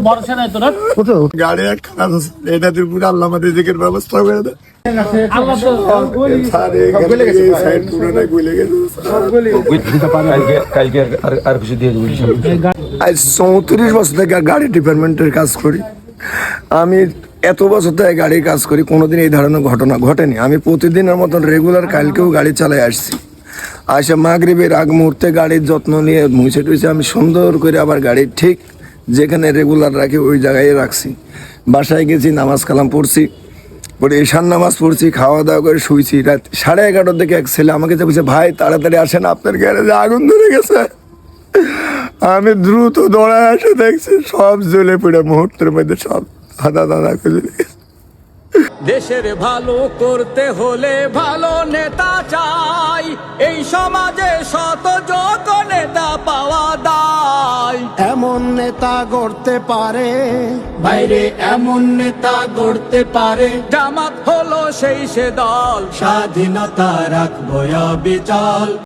ভরসা নাই তোর গাড়ি এক খারাপ আছে, এটা তুই পুরো আল্লাহ আমাদের রিজিকের ব্যবস্থা করে দে। আল্লাহ তো স্যার, এখানে এই সাইড পুরো না গলে গেছে। কালকে আর কিছু দিয়ে দেবো। আজ 34 বছর থেকে গাড়ি ডিপার্টমেন্টের কাজ করি। আমি এত বছর থেকে গাড়ির কাজ করি, কোনোদিন এই ধরনের ঘটনা ঘটেনি। আমি প্রতিদিনের মতন রেগুলার কালকেও গাড়ি চালাই আসছি। আসে মাগরিবের আগ মুহূর্তে গাড়ির যত্ন নিয়ে মুছে টুছে আমি সুন্দর করে আবার গাড়ি ঠিক যেখানে রেগুলার রাখি ওই জায়গায় রাখছি। বাসায় গেছি, নামাজ কালাম পড়ছি, পরে ঈশান নামাজ পড়ছি, খাওয়া দাওয়া করে শুয়েছি। রাত 11:30 দিকে এক ছেলে আমাকে যে বলছে, ভাই তাড়াতাড়ি আসেন, আপনার গ্যারেজে আগুন ধরে গেছে। আমি দ্রুত দৌড়ায় এসে দেখছি সব জ্বলে পড়ে মুহূর্তের মধ্যে সব আদা দাদা করে গেছে। দেশের ভালো করতে হলে ভালো নেতা চাই, এই সমাজে শত যোগ্য নেতা পাওয়া দায়। এমন নেতা গড়তে পারে বাইরে এমন নেতা গড়তে পারে, জামাত হলো সেই সে দল, স্বাধীনতা রাখবো অবিচল।